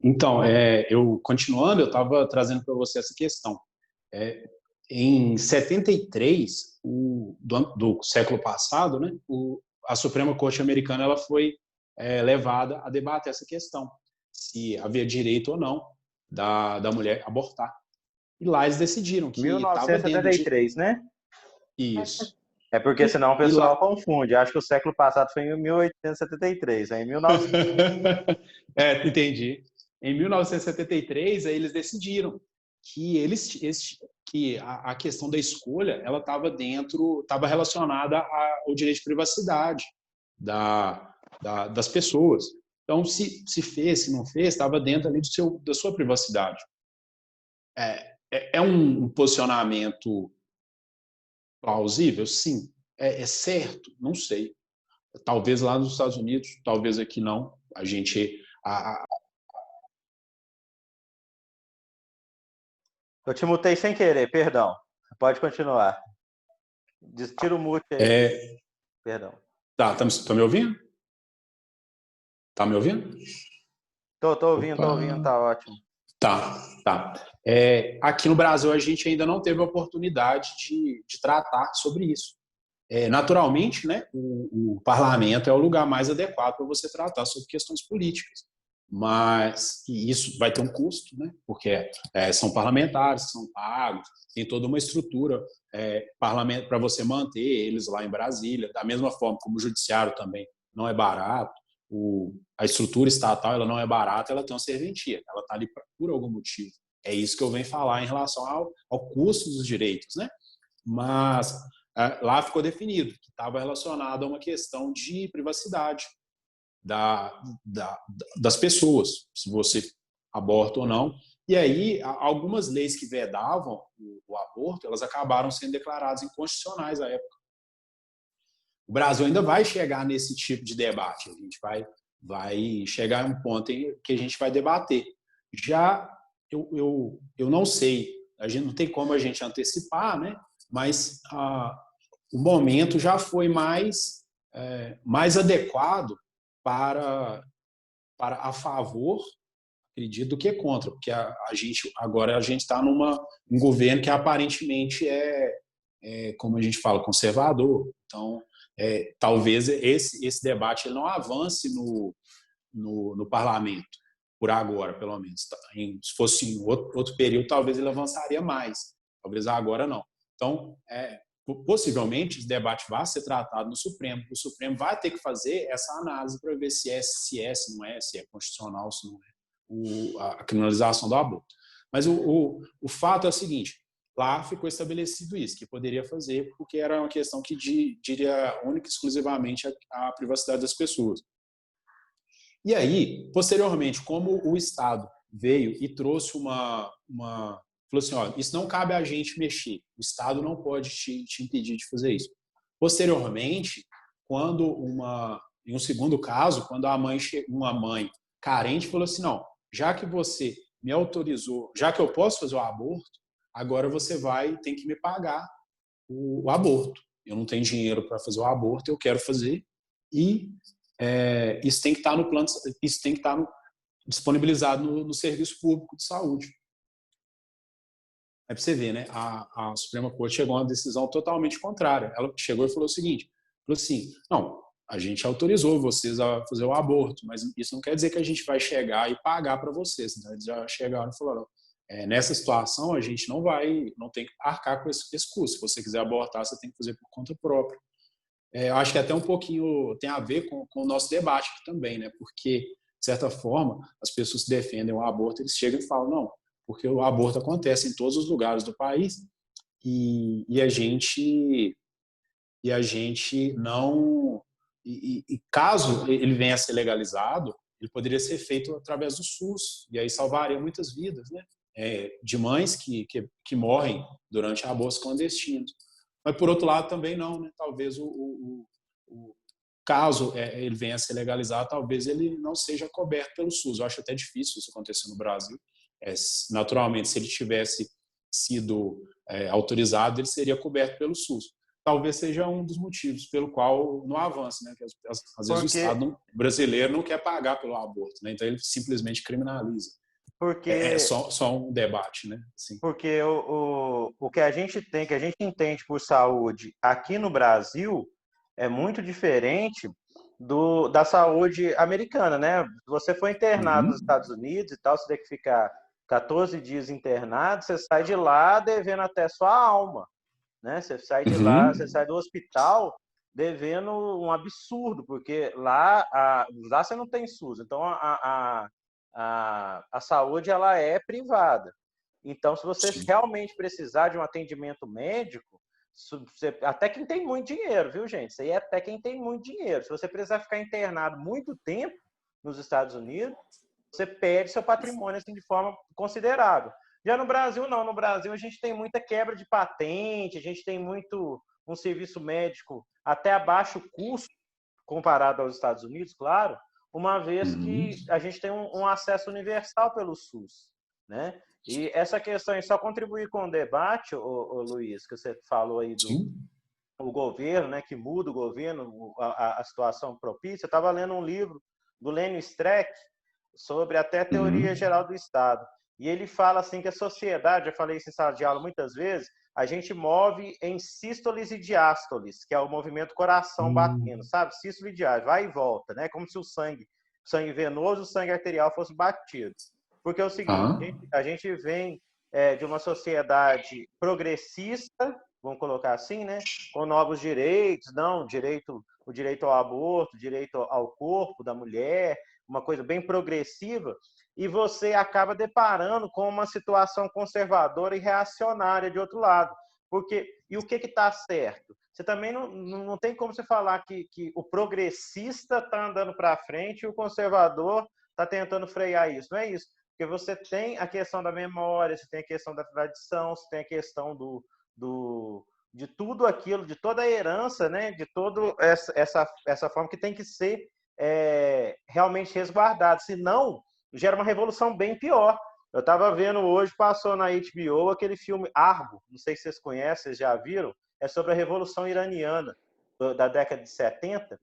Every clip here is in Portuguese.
Então, eu continuando, eu estava trazendo para você essa questão. É, em 73, do século passado, né, a Suprema Corte Americana ela foi levada a debater essa questão, se havia direito ou não da mulher abortar. E lá eles decidiram que estava dentro de 1973, né? isso. É porque senão o E pessoal lá. confunde. Acho que o século passado foi em 1873, aí em 1900. Entendi. Em 1973, aí eles decidiram que que a questão da escolha ela estava relacionada ao direito de privacidade das pessoas. Então, se fez, se não fez, estava dentro ali da sua privacidade. É um posicionamento plausível? Sim. É certo? Não sei. Talvez lá nos Estados Unidos, talvez aqui não. A gente. Eu te mutei sem querer, perdão. Pode continuar. Tira o mute aí. Perdão. Tá me ouvindo? Tá me ouvindo? Tô ouvindo, Opa. tá ótimo. Tá. Aqui no Brasil, a gente ainda não teve a oportunidade de tratar sobre isso. Naturalmente, né, o parlamento é o lugar mais adequado para você tratar sobre questões políticas. Mas e isso vai ter um custo, né, porque são parlamentares que são pagos, tem toda uma estrutura parlamento para você manter eles lá em Brasília, da mesma forma como o judiciário também não é barato, a estrutura estatal ela não é barata, ela tem uma serventia, ela está ali por algum motivo. É isso que eu venho falar em relação ao custo dos direitos, né? Mas lá ficou definido que estava relacionado a uma questão de privacidade das pessoas, se você aborta ou não. E aí, algumas leis que vedavam o aborto, elas acabaram sendo declaradas inconstitucionais à época. O Brasil ainda vai chegar nesse tipo de debate, a gente vai chegar em um ponto em que a gente vai debater. Já eu não sei, a gente não tem como a gente antecipar, né? Mas o momento já foi mais adequado para a favor, acredito, do que contra, porque agora a gente está um governo que aparentemente como a gente fala, conservador. Então, talvez esse debate ele não avance no parlamento, por agora, pelo menos. Se fosse em outro período, talvez ele avançaria mais. Talvez agora não. Então, possivelmente, esse debate vai ser tratado no Supremo. O Supremo vai ter que fazer essa análise para ver se não é, se é constitucional, se não é a criminalização do aborto. Mas o fato é o seguinte, lá ficou estabelecido isso, que poderia fazer, porque era uma questão que diria única e exclusivamente a privacidade das pessoas. E aí, posteriormente, como o Estado veio e trouxe falou assim, olha, isso não cabe a gente mexer, o Estado não pode te impedir de fazer isso. Posteriormente, em um segundo caso, quando uma mãe carente falou assim, não, já que você me autorizou, já que eu posso fazer o aborto, agora você tem que me pagar o aborto. Eu não tenho dinheiro para fazer o aborto, eu quero fazer, e isso tem que estar no plano, isso tem que estar disponibilizado no serviço público de saúde. É para você ver, né? A Suprema Corte chegou a uma decisão totalmente contrária. Ela chegou e falou o seguinte: falou assim, não, a gente autorizou vocês a fazer o aborto, mas isso não quer dizer que a gente vai chegar e pagar para vocês. Então, eles já chegaram e falaram: nessa situação a gente não tem que arcar com esse custo. Se você quiser abortar, você tem que fazer por conta própria. Eu acho que até um pouquinho tem a ver com o nosso debate aqui também, né? Porque, de certa forma, as pessoas que defendem o aborto, eles chegam e falam, não, porque o aborto acontece em todos os lugares do país e a gente não... E caso ele venha a ser legalizado, ele poderia ser feito através do SUS, e aí salvaria muitas vidas, né? De mães que morrem durante abortos clandestinos. Mas, por outro lado, também não, né? Talvez caso ele venha a ser legalizado, talvez ele não seja coberto pelo SUS. Eu acho até difícil isso acontecer no Brasil. Naturalmente, se ele tivesse sido autorizado, ele seria coberto pelo SUS. talvez seja um dos motivos pelo qual não avança, né? Que às vezes o Estado brasileiro não quer pagar pelo aborto, né? Então ele simplesmente criminaliza. É só um debate, né? Assim. Porque o que a gente tem, que a gente entende por saúde aqui no Brasil é muito diferente da saúde americana, né? Se você for internado nos Estados Unidos e tal, você tem que ficar 14 dias internado, você sai de lá devendo até sua alma, né? Você sai de lá, você sai do hospital devendo um absurdo, porque lá você não tem SUS, então a saúde ela é privada. Então, se você realmente precisar de um atendimento médico, até quem tem muito dinheiro, viu, gente? Isso aí é até quem tem muito dinheiro. Se você precisar ficar internado muito tempo nos Estados Unidos, você perde seu patrimônio assim, de forma considerável. Já no Brasil, não. No Brasil, a gente tem muita quebra de patente, a gente tem muito um serviço médico até a baixo custo, comparado aos Estados Unidos, claro, uma vez que a gente tem um acesso universal pelo SUS, né? E essa questão aí, só contribuir com o debate, ô Luiz, que você falou aí do governo, né, que muda o governo, a situação propícia. Eu estava lendo um livro do Lênio Streck sobre até a teoria geral do Estado. E ele fala assim que a sociedade, já falei isso em sala de aula muitas vezes, a gente move em sístoles e diástoles, que é o movimento coração batendo, sabe? Sístole e diástole, vai e volta, né? Como se o sangue venoso, o sangue arterial fosse batido. Porque é o seguinte, a gente vem de uma sociedade progressista, vamos colocar assim, né? Com novos direitos, o direito ao aborto, o direito ao corpo da mulher, uma coisa bem progressiva, e você acaba deparando com uma situação conservadora e reacionária de outro lado. E o que está certo? Você também não tem como você falar que o progressista está andando para frente e o conservador está tentando frear isso. Não é isso. Porque você tem a questão da memória, você tem a questão da tradição, você tem a questão de tudo aquilo, de toda a herança, né? De toda essa forma que tem que ser realmente resguardado. Senão, gera uma revolução bem pior. Eu estava vendo hoje, passou na HBO, aquele filme Argo, não sei se vocês conhecem, vocês já viram, é sobre a Revolução Iraniana da década de 70,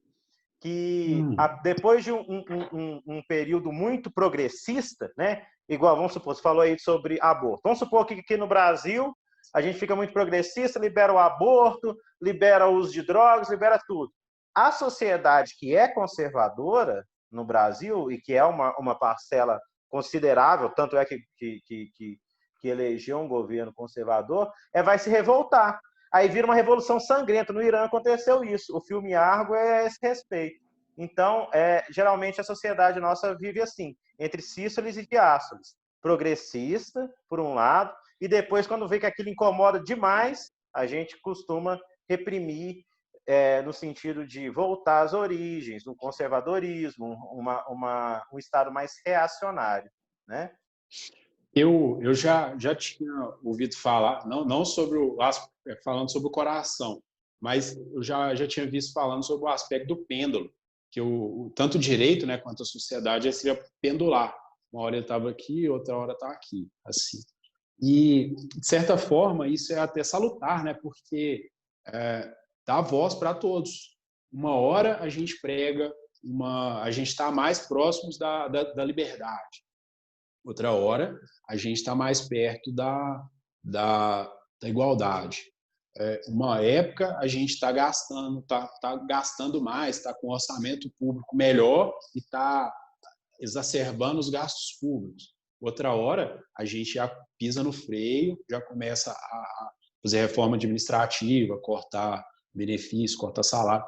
que depois de um período muito progressista, né? Igual, vamos supor, você falou aí sobre aborto. Vamos supor que aqui no Brasil a gente fica muito progressista, libera o aborto, libera o uso de drogas, libera tudo. A sociedade que é conservadora no Brasil e que é uma parcela considerável, tanto é que elegeu um governo conservador, vai se revoltar. Aí vira uma revolução sangrenta. No Irã aconteceu isso. O filme Argo é a esse respeito. Então, geralmente a sociedade nossa vive assim, entre sístoles e diástoles. Progressista, por um lado, e depois, quando vê que aquilo incomoda demais, a gente costuma reprimir no sentido de voltar às origens, do conservadorismo, um Estado mais reacionário, né? Eu já tinha ouvido falar, não sobre falando sobre o coração, mas eu já tinha visto falando sobre o aspecto do pêndulo, que tanto o direito, né, quanto a sociedade seria pendular. Uma hora ele estava aqui, outra hora está aqui, assim. E, de certa forma, isso é até salutar, né, porque dá voz para todos. Uma hora a gente prega, a gente está mais próximos da liberdade. Outra hora, a gente está mais perto da igualdade. Uma época, a gente está gastando mais, está com um orçamento público melhor e está exacerbando os gastos públicos. Outra hora, a gente já pisa no freio, já começa a fazer reforma administrativa, cortar benefício, cortar salário,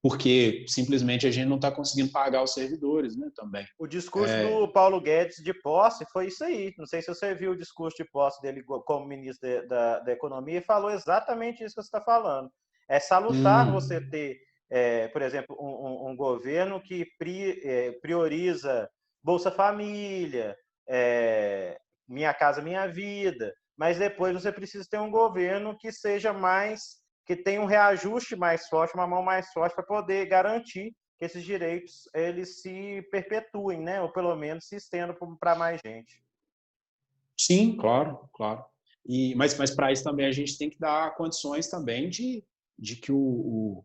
porque simplesmente a gente não está conseguindo pagar os servidores, né, também. O discurso do Paulo Guedes de posse foi isso aí. Não sei se você viu o discurso de posse dele como ministro da Economia, e falou exatamente isso que você está falando. É salutar você ter, por exemplo, um governo que prioriza Bolsa Família, Minha Casa Minha Vida, mas depois você precisa ter um governo que seja que tenha um reajuste mais forte, uma mão mais forte para poder garantir que esses direitos eles se perpetuem, né? Ou pelo menos se estendam para mais gente. Sim, claro. Mas para isso também a gente tem que dar condições também de de que o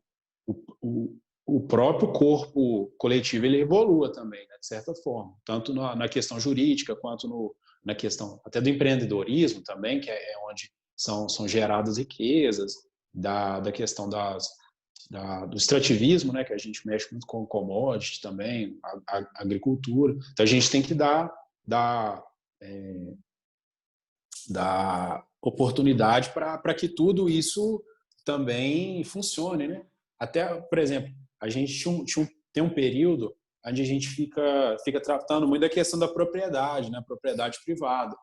próprio corpo coletivo ele evolua também, né, de certa forma, tanto na questão jurídica quanto na questão até do empreendedorismo também, que é onde são geradas riquezas, da questão do extrativismo, né, que a gente mexe muito com commodity também, a agricultura. Então a gente tem que dar oportunidade para que tudo isso também funcione, né? Até, por exemplo, a gente tem um período onde a gente fica tratando muito da questão da propriedade, né? Propriedade privada.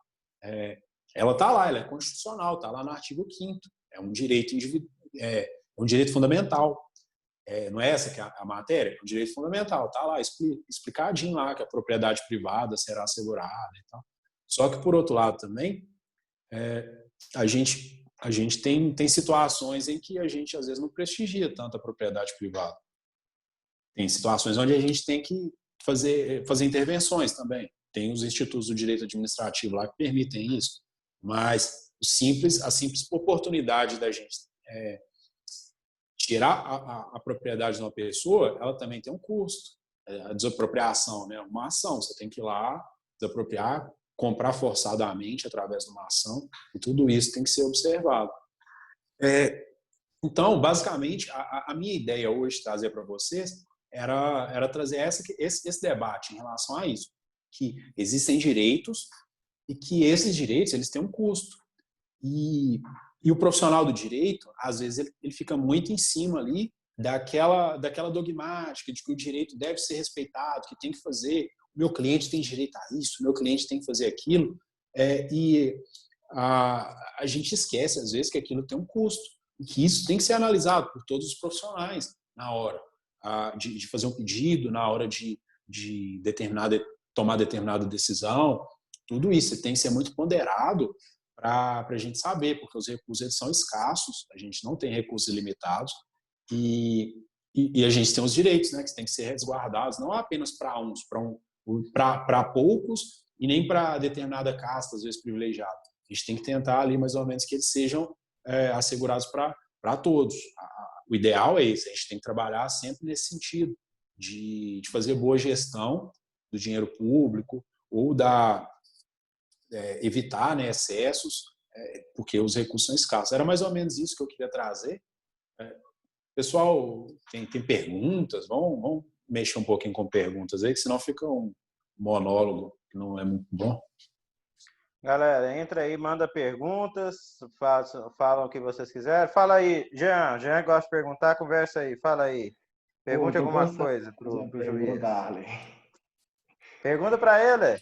Ela está lá, ela é constitucional, está lá no artigo 5º. É um direito um direito fundamental. Não é essa que é a matéria? É um direito fundamental. Está lá, explicadinho lá, que a propriedade privada será assegurada e tal. Só que, por outro lado, também, a gente tem situações em que a gente, às vezes, não prestigia tanto a propriedade privada. Tem situações onde a gente tem que fazer intervenções também. Tem os institutos do direito administrativo lá que permitem isso, mas a simples oportunidade da gente tirar a propriedade de uma pessoa, ela também tem um custo. A desapropriação, né? Uma ação, você tem que ir lá, desapropriar, comprar forçadamente através de uma ação, e tudo isso tem que ser observado. Então, basicamente, a minha ideia hoje de trazer para vocês era trazer esse debate em relação a isso, que existem direitos e que esses direitos eles têm um custo. E o profissional do direito, às vezes, ele fica muito em cima ali daquela dogmática de que o direito deve ser respeitado, que tem que fazer, o meu cliente tem direito a isso, o meu cliente tem que fazer aquilo, e a gente esquece, às vezes, que aquilo tem um custo, e que isso tem que ser analisado por todos os profissionais na hora de fazer um pedido, na hora de tomar determinada decisão. Tudo isso tem que ser muito ponderado para a gente saber, porque os recursos eles são escassos, a gente não tem recursos ilimitados, e a gente tem os direitos, né, que têm que ser resguardados, não apenas para uns, para poucos, e nem para determinada casta, às vezes privilegiada. A gente tem que tentar ali, mais ou menos, que eles sejam assegurados para todos. O ideal é esse, a gente tem que trabalhar sempre nesse sentido, de fazer boa gestão do dinheiro público, ou evitar, né, excessos, porque os recursos são escassos. Era mais ou menos isso que eu queria trazer. Pessoal, tem perguntas? Vamos mexer um pouquinho com perguntas aí, que senão fica um monólogo que não é muito bom. Galera, entra aí, manda perguntas, falam o que vocês quiserem. Fala aí, Jean gosta de perguntar, conversa aí, fala aí. Pergunte alguma coisa pro juiz. Pergunta para ele.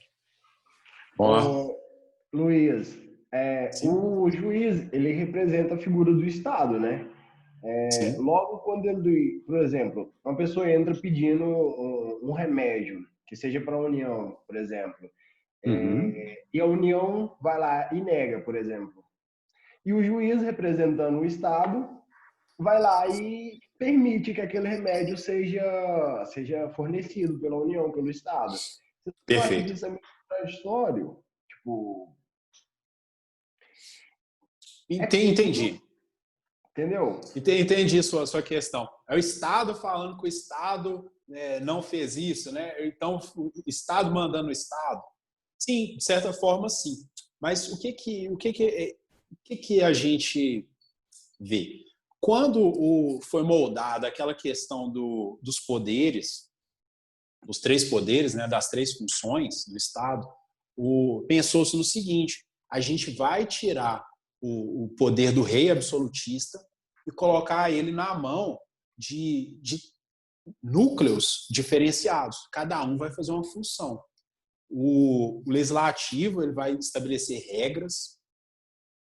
Luiz, o juiz, ele representa a figura do Estado, né? Logo quando ele, por exemplo, uma pessoa entra pedindo um remédio, que seja para a União, por exemplo, e a União vai lá e nega, por exemplo. E o juiz, representando o Estado, vai lá e permite que aquele remédio seja fornecido pela União, pelo Estado. Você acha que isso é meio contraditório? Tipo... Entendi. Entendeu? Entendi sua questão. É o Estado falando que o Estado não fez isso, né? Então, o Estado mandando o Estado. Sim, de certa forma, sim. Mas o que a gente vê? Quando foi moldada aquela questão dos poderes, dos 3 poderes, né, das 3 funções do Estado, pensou-se no seguinte: a gente vai tirar o poder do rei absolutista e colocar ele na mão de núcleos diferenciados. Cada um vai fazer uma função. O legislativo ele vai estabelecer regras,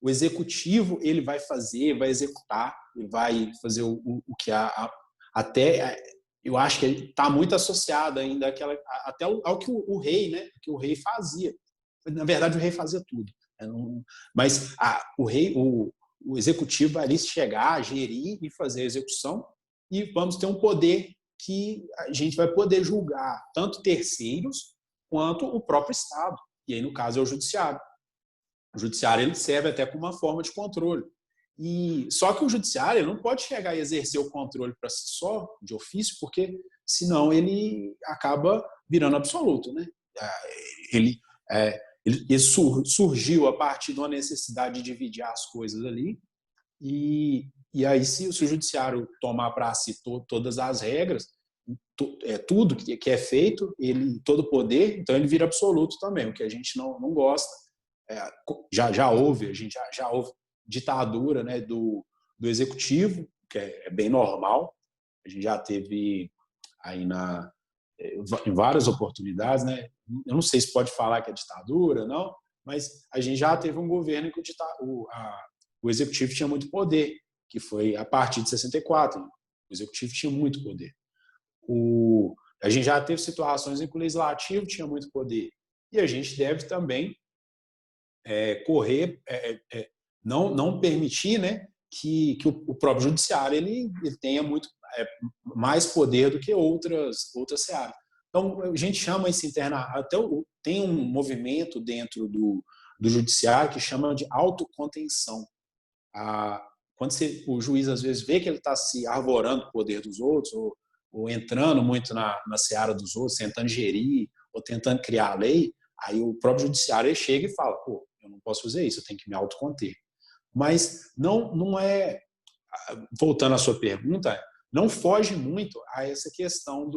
o executivo ele vai executar, ele vai fazer o que até eu acho que está muito associado ainda até ao que o rei, né, que o rei fazia. Na verdade, o rei fazia tudo. Mas o executivo vai ali chegar, gerir e fazer a execução, e vamos ter um poder que a gente vai poder julgar tanto terceiros quanto o próprio Estado. E aí, no caso, é o judiciário. O judiciário ele serve até como uma forma de controle. E só que o judiciário ele não pode chegar e exercer o controle para si só, de ofício, porque senão ele acaba virando absoluto, né? Ele, ele surgiu a partir de uma necessidade de dividir as coisas ali, e aí se o judiciário tomar para si todas as regras, tudo que é feito, todo o poder, então ele vira absoluto também, o que a gente não gosta. Já houve, a gente já houve ditadura, né, do executivo, que é bem normal. A gente já teve aí em várias oportunidades, né? Eu não sei se pode falar que é ditadura, não, mas a gente já teve um governo em que o executivo tinha muito poder, que foi a partir de 64. O executivo tinha muito poder. A gente já teve situações em que o legislativo tinha muito poder. E a gente deve também não permitir, né, que o próprio judiciário ele tenha muito mais poder do que outras searas. Então, a gente chama isso tem um movimento dentro do judiciário que chama de autocontenção. Quando o juiz, às vezes, vê que ele está se arvorando o poder dos outros, ou entrando muito na seara dos outros, tentando gerir, ou tentando criar a lei, aí o próprio judiciário ele chega e fala, pô, eu não posso fazer isso, eu tenho que me autoconter. Mas não é, voltando à sua pergunta, não foge muito a essa questão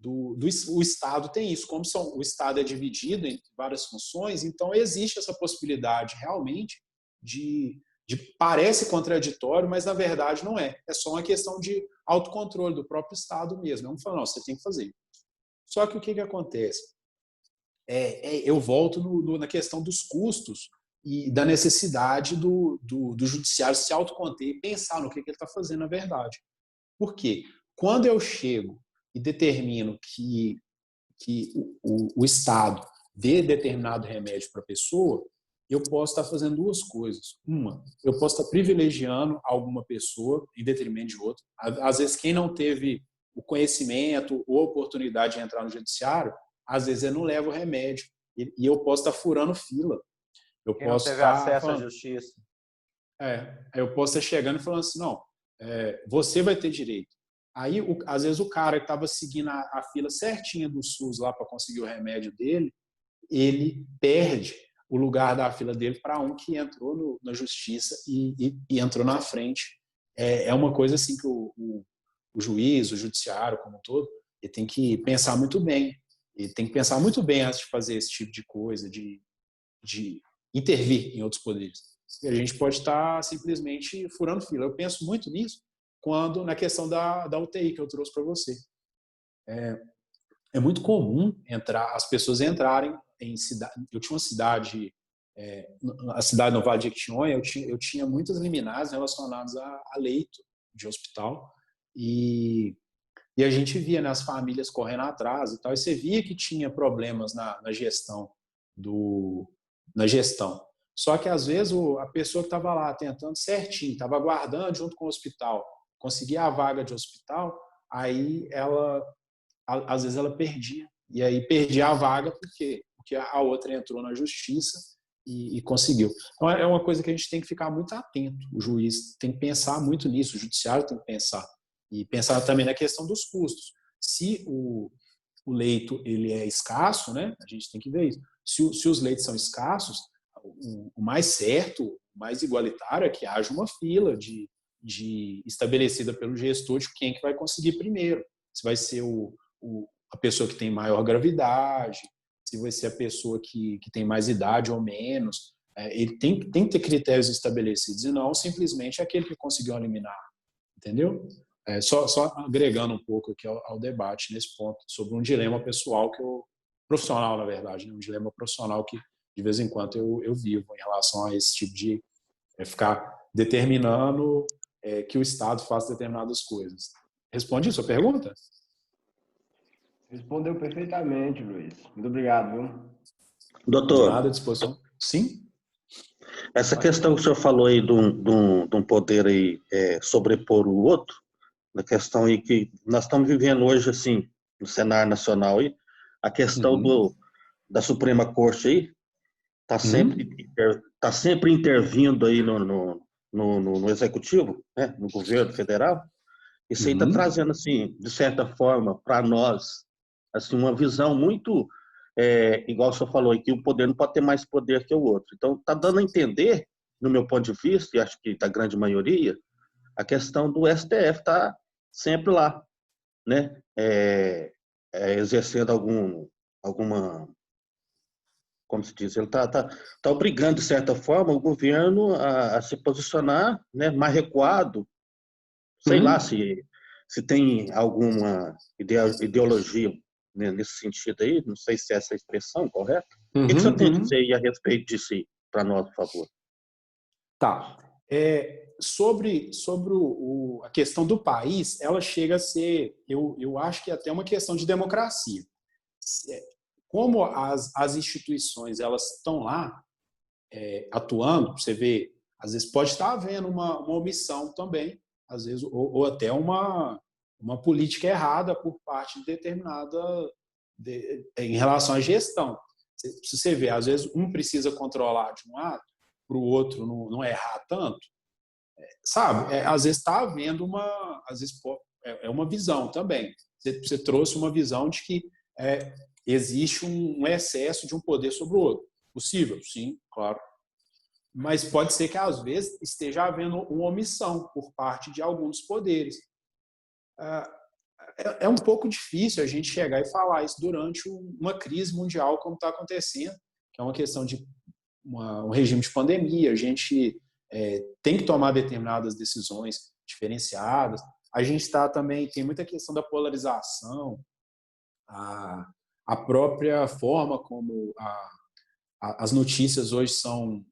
o Estado tem isso, como o Estado é dividido em várias funções, então existe essa possibilidade realmente parece contraditório, mas na verdade não é. É só uma questão de autocontrole do próprio Estado mesmo. Não fala, não, você tem que fazer. Só que o que acontece? Eu volto na questão dos custos e da necessidade do judiciário se autoconter e pensar no que ele está fazendo na verdade. Por quê? Quando eu chego e determino que o Estado dê determinado remédio para a pessoa, eu posso estar fazendo duas coisas. Uma, eu posso estar privilegiando alguma pessoa em detrimento de outra. Às vezes, quem não teve o conhecimento ou a oportunidade de entrar no judiciário, às vezes ele não leva o remédio. E eu posso estar furando fila. Quem não teve acesso à justiça. Eu posso estar chegando e falando assim, não, você vai ter direito. Aí, às vezes, o cara que estava seguindo a fila certinha do SUS lá para conseguir o remédio dele, ele perde o lugar da fila dele para um que entrou na justiça e entrou na frente. É uma coisa assim que o juiz, o judiciário como um todo, ele tem que pensar muito bem. Ele tem que pensar muito bem antes de fazer esse tipo de coisa, de intervir em outros poderes. E a gente pode estar simplesmente furando fila. Eu penso muito nisso na questão da UTI que eu trouxe para você. É muito comum as pessoas entrarem em cidade. Eu tinha uma cidade, a cidade no Vale de Jequitinhonha, eu tinha muitas liminares relacionadas a leito de hospital e a gente via, né, as famílias correndo atrás e tal, e você via que tinha problemas na gestão. Só que, às vezes, a pessoa que estava lá tentando certinho, estava aguardando junto com o hospital, conseguia a vaga de hospital, aí às vezes ela perdia. E aí perdia a vaga porque a outra entrou na justiça e conseguiu. Então é uma coisa que a gente tem que ficar muito atento. O juiz tem que pensar muito nisso, o judiciário tem que pensar. E pensar também na questão dos custos. Se o leito ele é escasso, né, a gente tem que ver isso. Se os leitos são escassos, o mais certo, o mais igualitário é que haja uma fila estabelecida pelo gestor de quem que vai conseguir primeiro. Se vai ser a pessoa que tem maior gravidade, se vai ser a pessoa que tem mais idade ou menos. Ele tem que ter critérios estabelecidos e não simplesmente aquele que conseguiu eliminar. Entendeu? Só agregando um pouco aqui ao debate nesse ponto, sobre um dilema pessoal profissional, na verdade, né? Um dilema profissional que, de vez em quando, eu vivo em relação a esse tipo de ficar determinando que o Estado faça determinadas coisas. Responde a sua pergunta? Respondeu perfeitamente, Luiz. Muito obrigado, viu? Doutor, de nada à disposição. Sim? Essa questão que o senhor falou aí de um poder aí, sobrepor o outro, na questão aí que nós estamos vivendo hoje, assim, no cenário nacional aí, a questão da Suprema Corte aí, está sempre intervindo aí no executivo, né, no governo federal, isso aí está trazendo, assim, de certa forma, para nós, assim, uma visão muito, igual o senhor falou, que o poder não pode ter mais poder que o outro. Então, está dando a entender, no meu ponto de vista, e acho que da grande maioria, a questão do STF está sempre lá, né, exercendo alguma, como se diz, ele está obrigando, de certa forma, o governo a se posicionar, né, mais recuado, sei lá se tem alguma ideologia, né, nesse sentido aí, não sei se é essa a expressão correta. O que você tem a dizer aí a respeito disso aí, para nós, por favor? Tá. Sobre a questão do país, ela chega a ser, eu acho que é até uma questão de democracia. Como as instituições elas estão lá atuando, você vê, às vezes pode estar havendo uma omissão também, às vezes, ou até uma política errada por parte de determinada em relação à gestão. Se você vê, às vezes um precisa controlar de um lado, para o outro não errar tanto, sabe? Às vezes está havendo às vezes uma visão também. Você trouxe uma visão de que existe um excesso de um poder sobre o outro. Possível? Sim, claro. Mas pode ser que, às vezes, esteja havendo uma omissão por parte de alguns poderes. É um pouco difícil a gente chegar e falar isso durante uma crise mundial como está acontecendo, que é uma questão de um regime de pandemia. A gente tem que tomar determinadas decisões diferenciadas. A gente tem muita questão da polarização, a própria forma como as notícias hoje são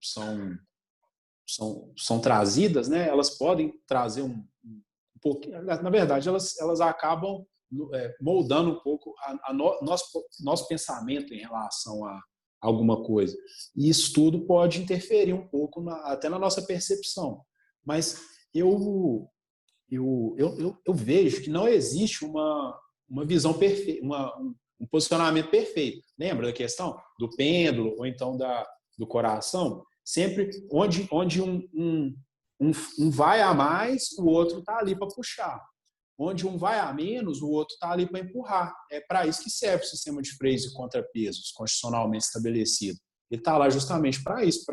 trazidas, né? Elas podem trazer um pouquinho, na verdade, elas acabam moldando um pouco nosso pensamento em relação a alguma coisa. E isso tudo pode interferir um pouco até na nossa percepção. Mas eu vejo que não existe uma visão perfeita, um posicionamento perfeito. Lembra da questão do pêndulo ou então do coração? Sempre onde um vai a mais, o outro está ali para puxar. Onde um vai a menos, o outro está ali para empurrar. É para isso que serve o sistema de freios e contrapesos constitucionalmente estabelecido. Ele está lá justamente para isso,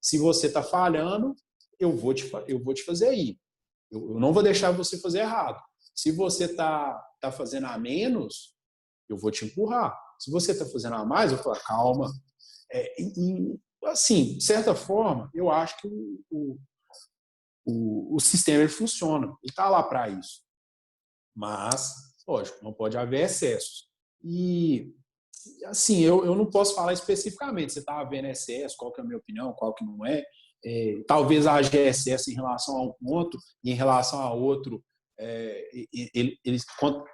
se você está falhando, eu vou te fazer ir. Eu não vou deixar você fazer errado. Se você está fazendo a menos, eu vou te empurrar. Se você está fazendo a mais, eu vou falar, calma. Assim, de certa forma, eu acho que o sistema ele funciona. Ele está lá para isso. Mas, lógico, não pode haver excessos. E, assim, eu não posso falar especificamente se está havendo excesso, qual que é a minha opinião, qual que não é. Talvez haja excesso em relação a um ponto e em relação a outro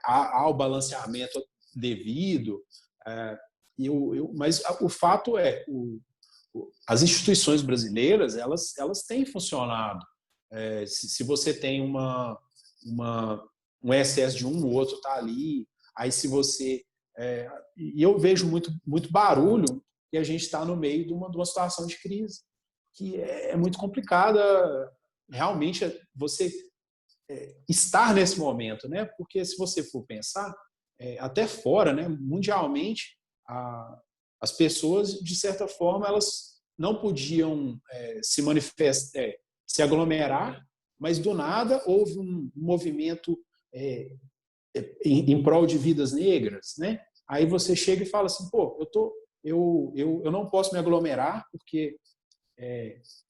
há o balanceamento devido. Mas o fato é, as instituições brasileiras elas têm funcionado. Se você tem um excesso de um, o outro está ali. Aí se você... e eu vejo muito barulho e a gente está no meio de uma situação de crise que é muito complicada realmente você estar nesse momento, né? Porque se você for pensar, até fora, né, mundialmente, as pessoas, de certa forma, elas não podiam se manifestar, se aglomerar, mas do nada houve um movimento em prol de vidas negras, né? Aí você chega e fala assim, pô, eu não posso me aglomerar porque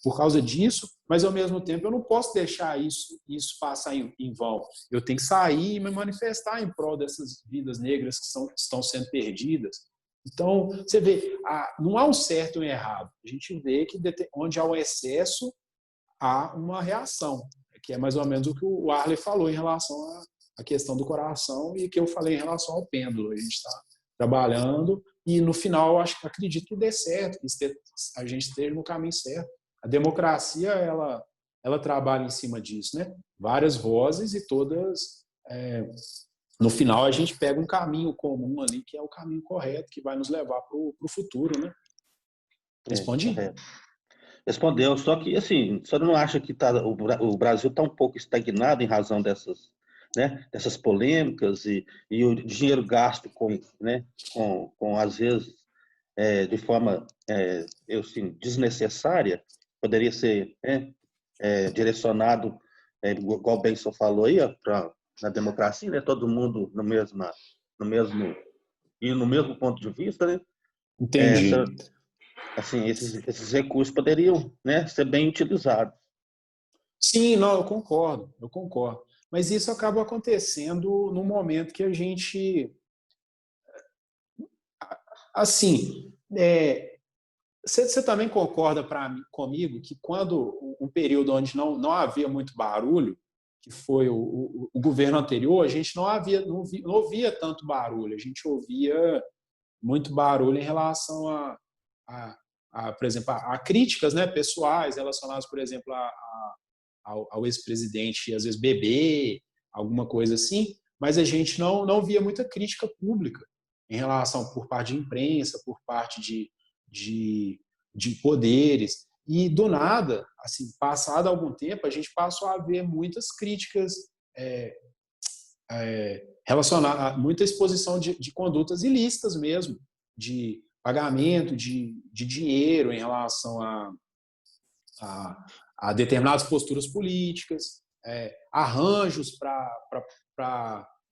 por causa disso, mas ao mesmo tempo eu não posso deixar isso passar em vão. Eu tenho que sair e me manifestar em prol dessas vidas negras que estão sendo perdidas. Então, você vê, não há um certo e um errado. A gente vê que onde há um excesso, há uma reação, que é mais ou menos o que o Arley falou em relação à questão do coração e que eu falei em relação ao pêndulo. A gente está trabalhando e, no final, acredito que dê certo, que a gente esteja no caminho certo. A democracia, ela trabalha em cima disso, né? Várias vozes e todas... no final, a gente pega um caminho comum ali, que é o caminho correto, que vai nos levar para o futuro, né? Respondi? Respondeu, só que, assim, você não acha que o Brasil está um pouco estagnado em razão dessas, né, dessas polêmicas e o dinheiro gasto né, às vezes, de forma, assim, desnecessária, poderia ser, né, direcionado, igual o Benson falou aí, na democracia, né, todo mundo no mesmo e no mesmo ponto de vista, né? Entendi. Assim, esses recursos poderiam, né, ser bem utilizados. Sim, não, eu concordo, eu concordo. Mas isso acaba acontecendo no momento que a gente, assim, você também concorda comigo que quando um período onde não havia muito barulho, que foi o governo anterior, a gente não ouvia tanto barulho, a gente ouvia muito barulho em relação por exemplo, a críticas, né, pessoais relacionadas, por exemplo, ao ex-presidente, às vezes, beber, alguma coisa assim, mas a gente não via muita crítica pública em relação por parte de imprensa, por parte de poderes. E, do nada, assim, passado algum tempo, a gente passou a ver muitas críticas relacionadas, muita exposição de condutas ilícitas mesmo, de pagamento de dinheiro em relação a determinadas posturas políticas, arranjos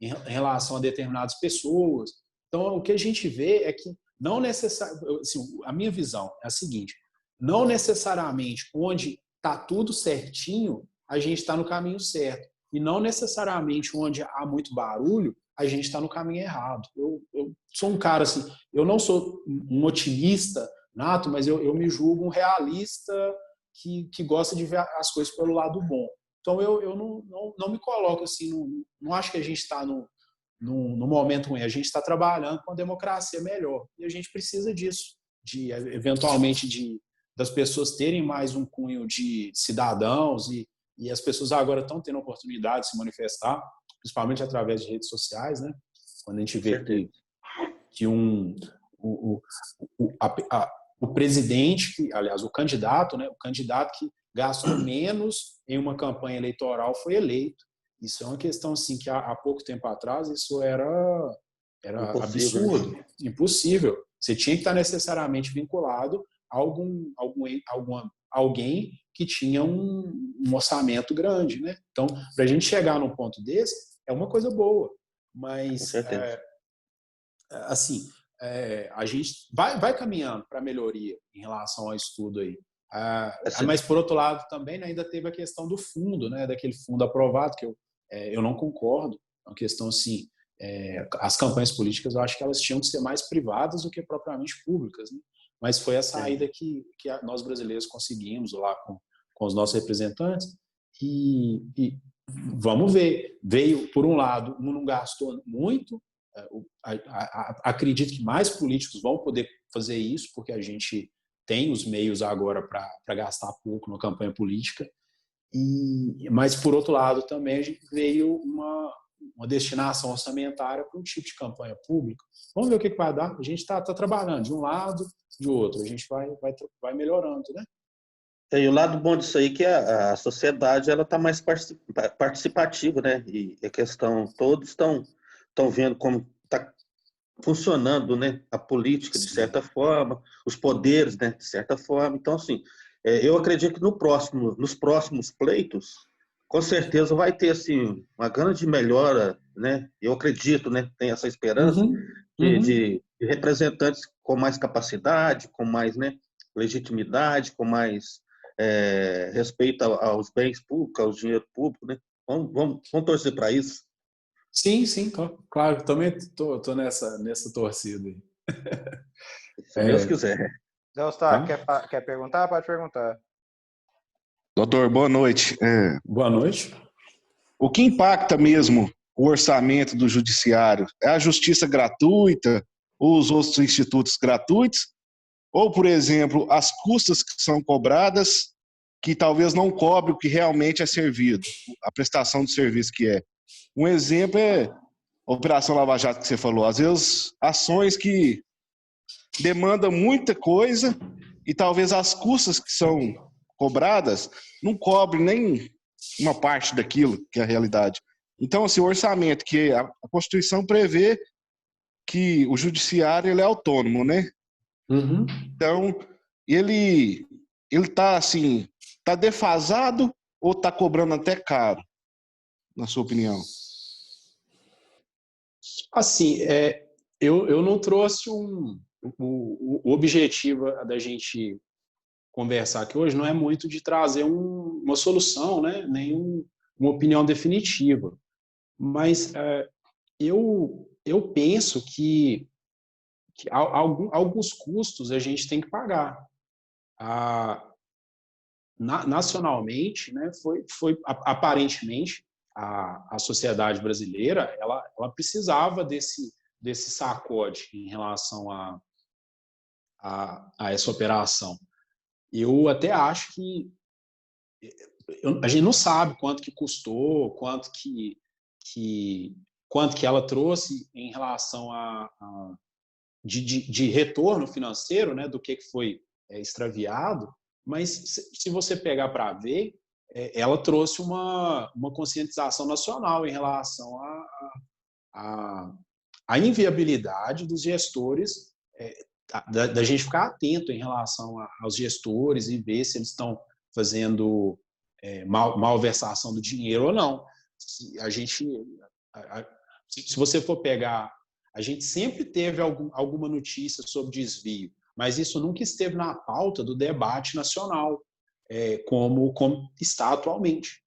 em relação a determinadas pessoas. Então, o que a gente vê é que não necessariamente, assim, a minha visão é a seguinte: não necessariamente onde está tudo certinho a gente está no caminho certo, e não necessariamente onde há muito barulho a gente está no caminho errado. Eu sou um cara assim, eu não sou um otimista nato, mas eu me julgo um realista que gosta de ver as coisas pelo lado bom. Então, eu não me coloco assim, não acho que a gente está no momento ruim, a gente está trabalhando com a democracia melhor. E a gente precisa disso, eventualmente, das pessoas terem mais um cunho de cidadãos, e as pessoas agora estão tendo a oportunidade de se manifestar, principalmente através de redes sociais, né? Quando a gente vê que o presidente, aliás, o candidato que gastou menos em uma campanha eleitoral foi eleito. Isso é uma questão assim que há pouco tempo atrás isso era Impossível, absurdo, né? impossível. Você tinha que estar necessariamente vinculado a alguém que tinha um orçamento grande, né? Então, para a gente chegar num ponto desse, é uma coisa boa, mas assim, a gente vai caminhando para melhoria em relação ao estudo aí. Mas, por outro lado, também, né, ainda teve a questão do fundo, né, daquele fundo aprovado, que eu não concordo. É uma questão assim, as campanhas políticas, eu acho que elas tinham que ser mais privadas do que propriamente públicas, né? Mas foi a saída que nós brasileiros conseguimos lá com os nossos representantes. E vamos ver. Veio, por um lado, não gastou muito. Acredito que mais políticos vão poder fazer isso, porque a gente tem os meios agora para gastar pouco na campanha política. Mas, por outro lado, também a gente veio uma destinação orçamentária para um tipo de campanha pública. Vamos ver o que vai dar. A gente está trabalhando de um lado, de outro. A gente vai melhorando, né? E o lado bom disso aí é que a sociedade ela está mais participativa, né? E a questão, todos estão vendo como está funcionando, né? A política, de certa forma, os poderes, né? De certa forma. Então, assim, eu acredito que nos próximos pleitos, com certeza vai ter, assim, uma grande melhora, né? Eu acredito, né? Tem essa esperança de representantes com mais capacidade, com mais, né? Legitimidade, com mais respeito aos bens públicos, ao dinheiro público, né? Vamos torcer para isso. Sim, claro. Também tô nessa torcida aí. Se Deus quiser. Quer perguntar? Pode perguntar. Doutor, boa noite. Boa noite. O que impacta mesmo o orçamento do judiciário? É a justiça gratuita, ou os outros institutos gratuitos? Ou, por exemplo, as custas que são cobradas, que talvez não cobre o que realmente é servido, a prestação de serviço que é? Um exemplo é a Operação Lava Jato que você falou. Às vezes, ações que demandam muita coisa e talvez as custas que são cobradas não cobre nem uma parte daquilo que é a realidade. Então, assim, o orçamento que a Constituição prevê que o judiciário ele é autônomo, né? Uhum. Então, ele está assim, tá defasado ou está cobrando até caro, na sua opinião? Assim, eu não trouxe o objetivo da gente conversar aqui hoje não é muito de trazer uma solução, né? Nem uma opinião definitiva. Mas eu penso que alguns custos a gente tem que pagar. Nacionalmente, né, aparentemente, a sociedade brasileira ela precisava desse sacode em relação a essa operação. Eu até acho que a gente não sabe quanto que custou, quanto que ela trouxe em relação de retorno financeiro, né, do que foi extraviado, mas se você pegar para ver, ela trouxe uma conscientização nacional em relação à inviabilidade dos gestores, da gente ficar atento em relação aos gestores e ver se eles estão fazendo malversação do dinheiro ou não. Se você for pegar, a gente sempre teve alguma notícia sobre desvio, mas isso nunca esteve na pauta do debate nacional, como está atualmente.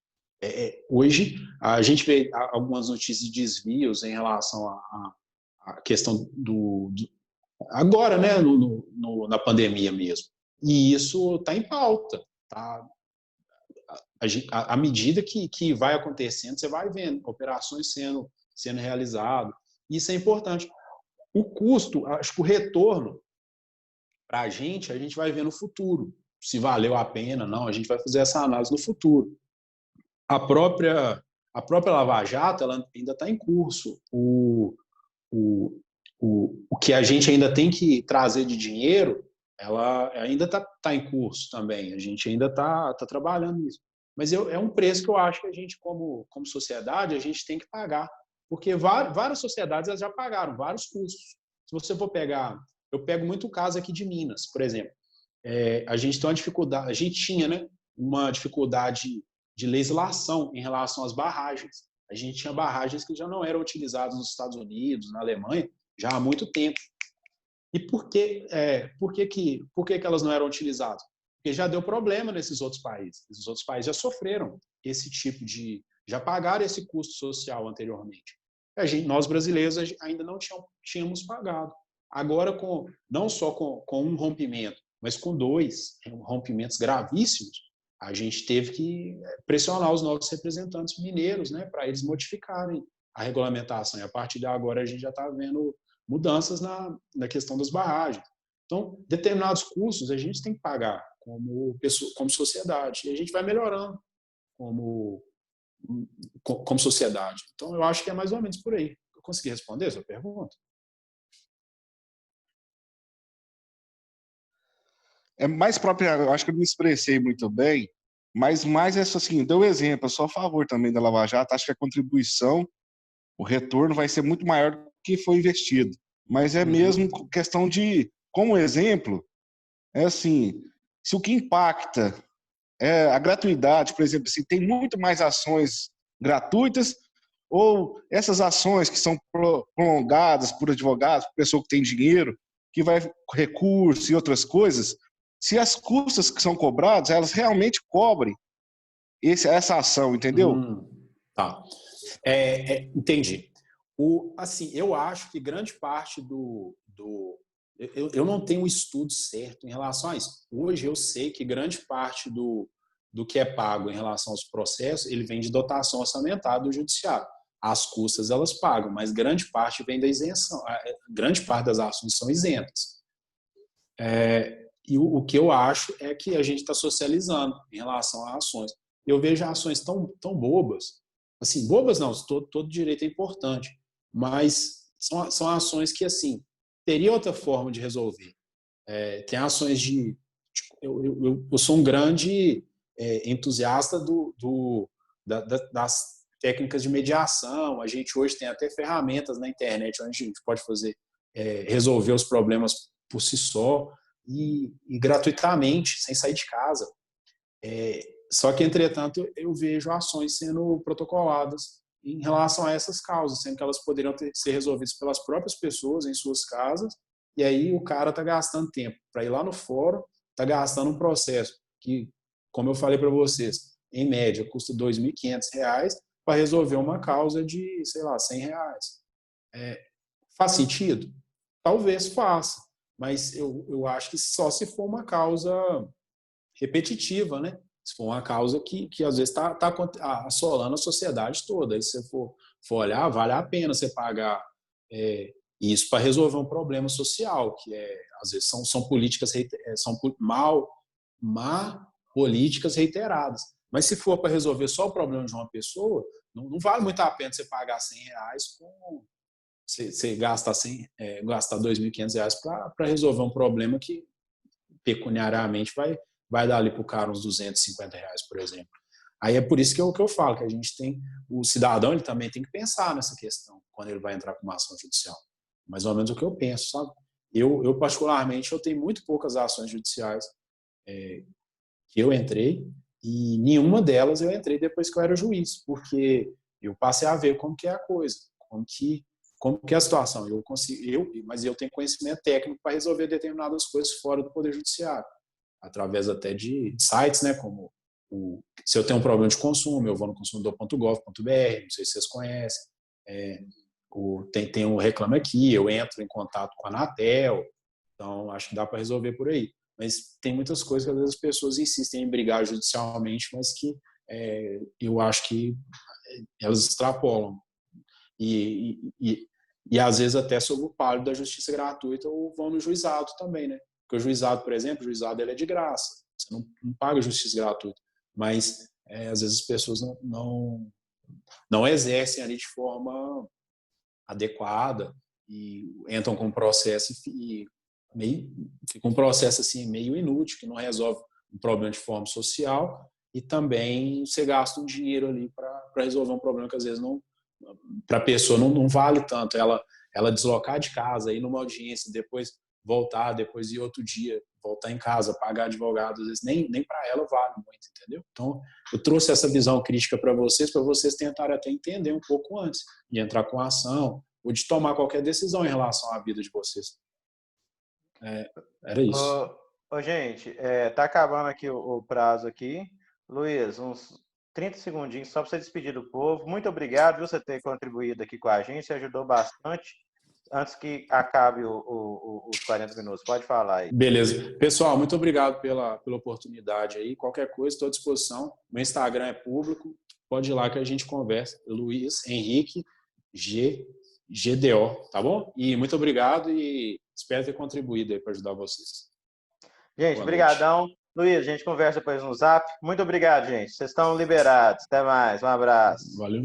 Hoje, a gente vê algumas notícias de desvios em relação à questão agora, né, na pandemia mesmo. E isso está em pauta. Tá? À medida que vai acontecendo, você vai vendo operações sendo realizadas. Isso é importante. O custo, acho que o retorno para a gente vai ver no futuro. Se valeu a pena, não, a gente vai fazer essa análise no futuro. A própria Lava Jato ela ainda está em curso. O que a gente ainda tem que trazer de dinheiro, ela ainda está em curso também. A gente ainda está trabalhando nisso. Mas é um preço que eu acho que a gente, como sociedade, a gente tem que pagar. Porque várias sociedades elas já pagaram vários custos. Se você for pegar, eu pego muito o caso aqui de Minas, por exemplo. A gente tem uma dificuldade, a gente tinha, né, uma dificuldade de legislação em relação às barragens. A gente tinha barragens que já não eram utilizadas nos Estados Unidos, na Alemanha, já há muito tempo. E por que elas não eram utilizadas? Porque já deu problema nesses outros países. Esses outros países já sofreram esse tipo já pagaram esse custo social anteriormente. Nós brasileiros ainda não tínhamos pagado. Agora, não só com um rompimento, mas com 2 rompimentos gravíssimos, a gente teve que pressionar os nossos representantes mineiros, né, para eles modificarem a regulamentação. E a partir de agora a gente já está vendo mudanças na questão das barragens. Então, determinados custos a gente tem que pagar como sociedade. E a gente vai melhorando como sociedade. Então, eu acho que é mais ou menos por aí. Eu consegui responder a sua pergunta? É mais própria, eu acho que eu me expressei muito bem, mas mais essa assim, deu exemplo, eu sou a favor também da Lava Jato, acho que a contribuição, o retorno vai ser muito maior do que foi investido. Mas é mesmo questão de, como exemplo, é assim, se o que impacta é a gratuidade, por exemplo, se tem muito mais ações gratuitas ou essas ações que são prolongadas por advogados, por pessoa que tem dinheiro, que vai recurso e outras coisas, se as custas que são cobradas, elas realmente cobrem essa ação, entendeu? Tá. Entendi. Assim, eu acho que grande parte eu não tenho um estudo certo em relação a isso. Hoje eu sei que grande parte do que é pago em relação aos processos, ele vem de dotação orçamentária do judiciário. As custas elas pagam, mas grande parte vem da isenção. Grande parte das ações são isentas. E o que eu acho é que a gente está socializando em relação a ações. Eu vejo ações tão bobas, assim, bobas não, todo direito é importante, mas são ações que, assim, teria outra forma de resolver. Tem ações eu sou um grande entusiasta das técnicas de mediação. A gente hoje tem até ferramentas na internet onde a gente pode resolver os problemas por si só e gratuitamente, sem sair de casa. Só que, entretanto, eu vejo ações sendo protocoladas em relação a essas causas, sendo que elas poderiam ser resolvidas pelas próprias pessoas em suas casas, e aí o cara está gastando tempo para ir lá no fórum, está gastando um processo que, como eu falei para vocês, em média custa R$ 2.500 para resolver uma causa de, sei lá, R$ 100. Faz sentido? Talvez faça, mas eu acho que só se for uma causa repetitiva, né? Se for uma causa que às vezes está assolando a sociedade toda. Aí se você for olhar, vale a pena você pagar isso para resolver um problema social, que às vezes são políticas, são má políticas reiteradas. Mas se for para resolver só o problema de uma pessoa, não vale muito a pena você pagar R$ 100 com você gastar R$ 2.500 para resolver um problema que pecuniariamente vai dar ali para o cara uns R$ 250, por exemplo. Aí é por isso que eu falo que a gente tem, o cidadão ele também tem que pensar nessa questão quando ele vai entrar com uma ação judicial. Mais ou menos o que eu penso, sabe? Eu particularmente, eu tenho muito poucas ações judiciais que eu entrei, e nenhuma delas eu entrei depois que eu era juiz, porque eu passei a ver como que é a coisa, como que é a situação. Mas eu tenho conhecimento técnico para resolver determinadas coisas fora do Poder Judiciário, através até de sites, né, como se eu tenho um problema de consumo, eu vou no consumidor.gov.br, não sei se vocês conhecem, tem um Reclame Aqui, eu entro em contato com a Anatel, então acho que dá para resolver por aí. Mas tem muitas coisas que às vezes as pessoas insistem em brigar judicialmente, mas que eu acho que elas extrapolam. E às vezes até sob o palio da justiça gratuita ou vão no juizado também, né? Porque o juizado, por exemplo, o juizado ele é de graça, você não paga justiça gratuita, mas às vezes as pessoas não exercem ali de forma adequada e entram com um processo e fica um processo assim meio inútil, que não resolve um problema de forma social, e também você gasta um dinheiro ali para resolver um problema que às vezes para a pessoa não vale tanto ela deslocar de casa, ir numa audiência, depois voltar, depois ir outro dia, voltar em casa, pagar advogado, às vezes nem para ela vale muito, entendeu? Então, eu trouxe essa visão crítica para vocês tentarem até entender um pouco antes de entrar com a ação ou de tomar qualquer decisão em relação à vida de vocês. Era isso. Gente, tá acabando aqui o prazo aqui. Luiz, uns 30 segundinhos só para você despedir do povo. Muito obrigado por você ter contribuído aqui com a gente, você ajudou bastante. Antes que acabe os 40 minutos, pode falar aí. Beleza. Pessoal, muito obrigado pela oportunidade aí. Qualquer coisa, estou à disposição. Meu Instagram é público, pode ir lá que a gente conversa. Luiz Henrique GDO, tá bom? E muito obrigado e espero ter contribuído aí para ajudar vocês. Gente, brigadão. Luiz, a gente conversa depois no Zap. Muito obrigado, gente. Vocês estão liberados. Até mais. Um abraço. Valeu.